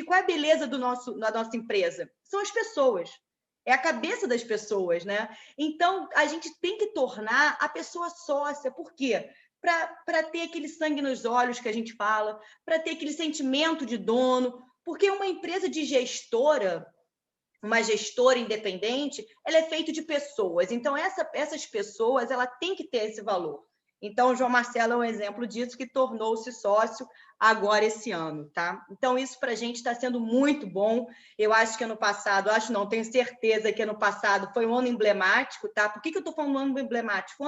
qual é a beleza da nossa empresa? São as pessoas. É a cabeça das pessoas, né? Então, a gente tem que tornar a pessoa sócia. Por quê? Para ter aquele sangue nos olhos que a gente fala, para ter aquele sentimento de dono, porque uma empresa de gestora, uma gestora independente, ela é feita de pessoas. Então, essas pessoas, ela tem que ter esse valor. Então, o João Marcelo é um exemplo disso, que tornou-se sócio agora esse ano, tá? Então, isso para a gente está sendo muito bom. Eu acho que ano passado, tenho certeza que ano passado foi um ano emblemático, tá? Por que eu estou falando um ano emblemático?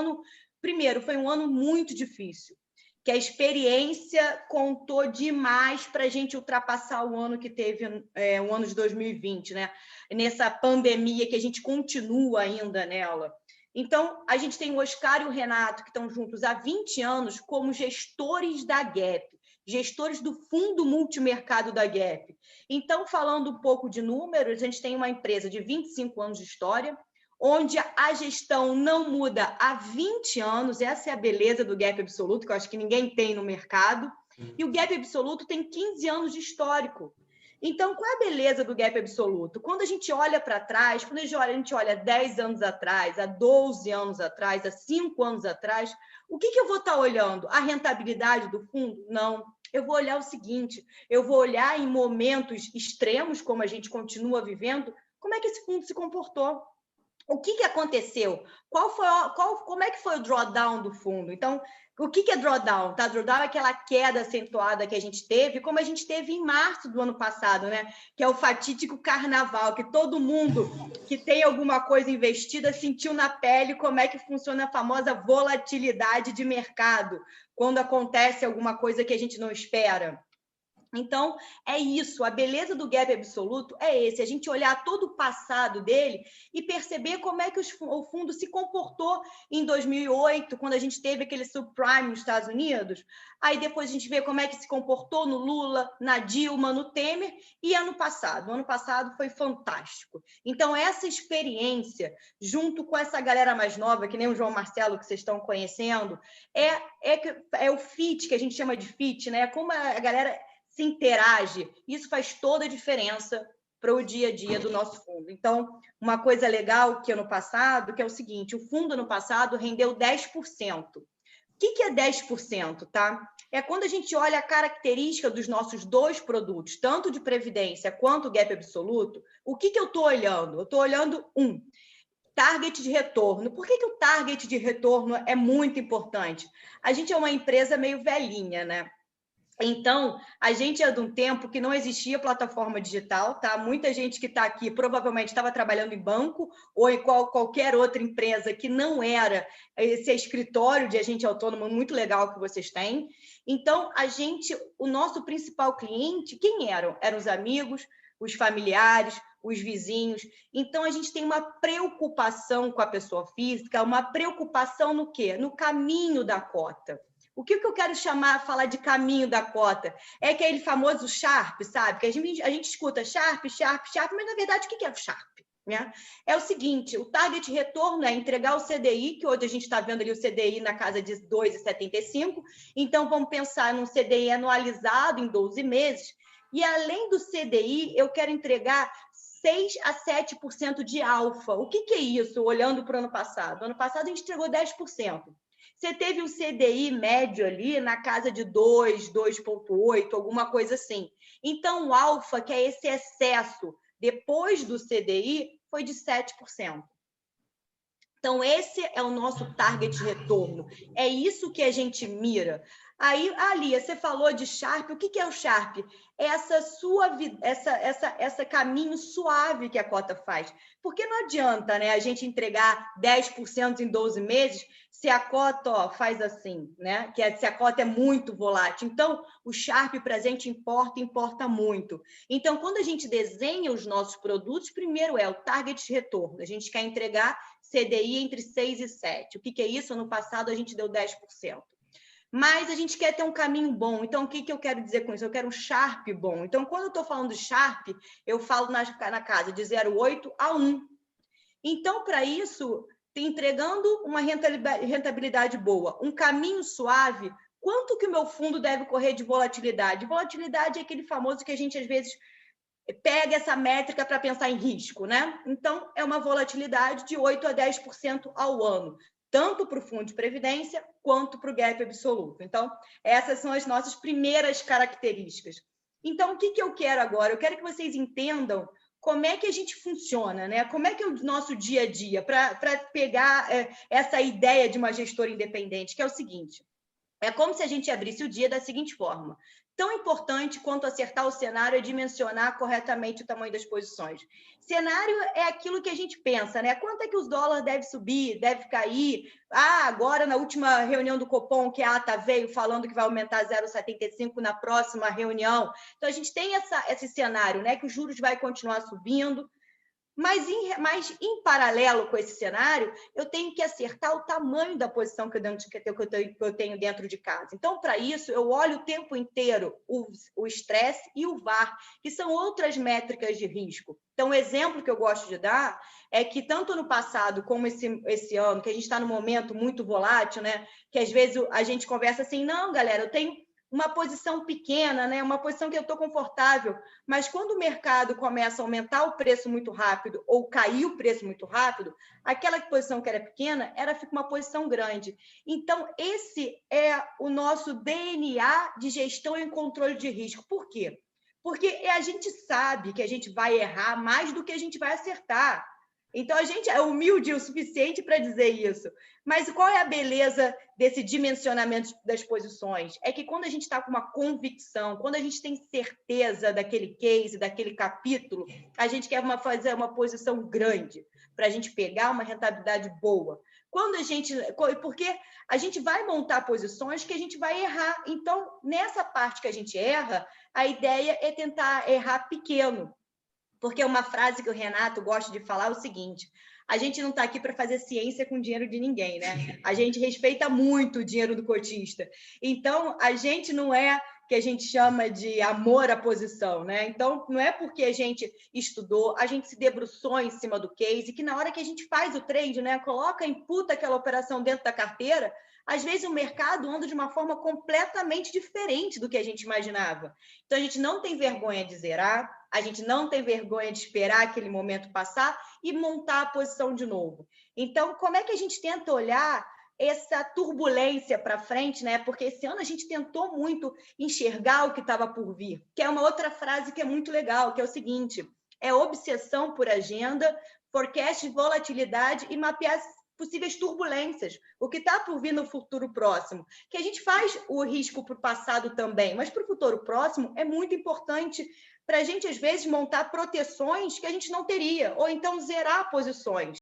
Primeiro, foi um ano muito difícil, que a experiência contou demais para a gente ultrapassar o ano que teve, o ano de 2020, né? Nessa pandemia que a gente continua ainda nela. Então, a gente tem o Oscar e o Renato, que estão juntos há 20 anos como gestores da Gap, gestores do fundo multimercado da Gap. Então, falando um pouco de números, a gente tem uma empresa de 25 anos de história, onde a gestão não muda há 20 anos, essa é a beleza do Gap Absoluto, que eu acho que ninguém tem no mercado, e o Gap Absoluto tem 15 anos de histórico. Então, qual é a beleza do Gap Absoluto? Quando a gente olha para trás, quando a gente olha 10 anos atrás, há 12 anos atrás, há 5 anos atrás, o que eu vou estar olhando? A rentabilidade do fundo? Não. Eu vou olhar o seguinte, eu vou olhar em momentos extremos, como a gente continua vivendo, como é que esse fundo se comportou. O que aconteceu? Como é que foi o drawdown do fundo? Então, o que é drawdown? Tá? Drawdown é aquela queda acentuada que a gente teve, como a gente teve em março do ano passado, né? Que é o fatídico carnaval, que todo mundo que tem alguma coisa investida sentiu na pele como é que funciona a famosa volatilidade de mercado, quando acontece alguma coisa que a gente não espera. Então, é isso, a beleza do Gap Absoluto é esse, a gente olhar todo o passado dele e perceber como é que o fundo se comportou em 2008, quando a gente teve aquele subprime nos Estados Unidos, aí depois a gente vê como é que se comportou no Lula, na Dilma, no Temer, e ano passado foi fantástico. Então, essa experiência, junto com essa galera mais nova, que nem o João Marcelo, que vocês estão conhecendo, é o fit, que a gente chama de fit, né? Como a galera se interage, isso faz toda a diferença para o dia a dia do nosso fundo. Então, uma coisa legal que ano passado, que é o seguinte, o fundo ano passado rendeu 10%. O que é 10%, tá? É quando a gente olha a característica dos nossos dois produtos, tanto de previdência quanto o Gap Absoluto, o que eu estou olhando? Eu estou olhando target de retorno. Por que o target de retorno é muito importante? A gente é uma empresa meio velhinha, né? Então, a gente é de um tempo que não existia plataforma digital, tá? Muita gente que está aqui provavelmente estava trabalhando em banco ou em qualquer outra empresa que não era esse escritório de agente autônomo muito legal que vocês têm. Então, o nosso principal cliente, quem eram? Eram os amigos, os familiares, os vizinhos. Então, a gente tem uma preocupação com a pessoa física, uma preocupação no quê? No caminho da cota. O que eu quero falar de caminho da cota? É aquele famoso Sharpe, sabe? Que a gente escuta Sharpe, mas na verdade o que é o Sharpe? Né? É o seguinte, o target retorno é entregar o CDI, que hoje a gente está vendo ali o CDI na casa de 2,75, então vamos pensar num CDI anualizado em 12 meses, e além do CDI, eu quero entregar 6 a 7% de alfa. O que é isso, olhando para o ano passado? Ano passado a gente entregou 10%. Você teve um CDI médio ali na casa de 2, 2,8, alguma coisa assim. Então, o alfa, que é esse excesso depois do CDI, foi de 7%. Então, esse é o nosso target de retorno. É isso que a gente mira. Aí, Lia, você falou de Sharpe. O que é o Sharpe? Essa caminho suave que a cota faz. Porque não adianta, né, a gente entregar 10% em 12 meses se a cota faz assim, né? Se a cota é muito volátil. Então, o Sharpe para a gente importa muito. Então, quando a gente desenha os nossos produtos, primeiro é o target de retorno. A gente quer entregar CDI entre 6 e 7. O que é isso? Ano passado a gente deu 10%. Mas a gente quer ter um caminho bom. Então, o que eu quero dizer com isso? Eu quero um Sharpe bom. Então, quando eu estou falando de Sharpe, eu falo na casa de 0,8 a 1. Então, para isso, entregando uma rentabilidade boa, um caminho suave, quanto que o meu fundo deve correr de volatilidade? Volatilidade é aquele famoso que a gente, às vezes, pega essa métrica para pensar em risco, né? Então, é uma volatilidade de 8 a 10% ao ano, tanto para o fundo de previdência quanto para o gap absoluto. Então, essas são as nossas primeiras características. Então, o que eu quero agora? Eu quero que vocês entendam como é que a gente funciona, né? Como é que é o nosso dia a dia, para pegar essa ideia de uma gestora independente, que é o seguinte: é como se a gente abrisse o dia da seguinte forma. Tão importante quanto acertar o cenário é dimensionar corretamente o tamanho das posições. Cenário é aquilo que a gente pensa, né? Quanto é que os dólares devem subir, deve cair? Agora, na última reunião do Copom, que a ata veio falando que vai aumentar 0,75 na próxima reunião. Então, a gente tem esse cenário, né? Que os juros vai continuar subindo. Mas em paralelo com esse cenário, eu tenho que acertar o tamanho da posição que eu tenho dentro de casa. Então, para isso, eu olho o tempo inteiro o estresse e o VaR, que são outras métricas de risco. Então, o exemplo que eu gosto de dar é que, tanto no passado como esse ano, que a gente está num momento muito volátil, né? Que às vezes a gente conversa assim, não, galera, eu tenho uma posição pequena, né? Uma posição que eu estou confortável, mas quando o mercado começa a aumentar o preço muito rápido ou cair o preço muito rápido, aquela posição que era pequena, fica uma posição grande. Então, esse é o nosso DNA de gestão e controle de risco. Por quê? Porque a gente sabe que a gente vai errar mais do que a gente vai acertar. Então, a gente é humilde o suficiente para dizer isso. Mas qual é a beleza desse dimensionamento das posições? É que quando a gente está com uma convicção, quando a gente tem certeza daquele case, daquele capítulo, a gente quer fazer uma posição grande, para a gente pegar uma rentabilidade boa. Porque a gente vai montar posições que a gente vai errar. Então, nessa parte que a gente erra, a ideia é tentar errar pequeno. Porque uma frase que o Renato gosta de falar é o seguinte: a gente não está aqui para fazer ciência com dinheiro de ninguém, né? A gente respeita muito o dinheiro do cotista. Então, a gente não é que a gente chama de amor à posição, né? Então, não é porque a gente estudou, a gente se debruçou em cima do case, que na hora que a gente faz o trade, né, coloca, imputa aquela operação dentro da carteira, às vezes o mercado anda de uma forma completamente diferente do que a gente imaginava. Então, a gente não tem vergonha de zerar, a gente não tem vergonha de esperar aquele momento passar e montar a posição de novo. Então, como é que a gente tenta olhar essa turbulência para frente, né? Porque esse ano a gente tentou muito enxergar o que estava por vir, que é uma outra frase que é muito legal, que é o seguinte: é obsessão por agenda, forecast de volatilidade e mapear possíveis turbulências, o que está por vir no futuro próximo, que a gente faz o risco para o passado também, mas para o futuro próximo é muito importante para a gente, às vezes, montar proteções que a gente não teria, ou então zerar posições.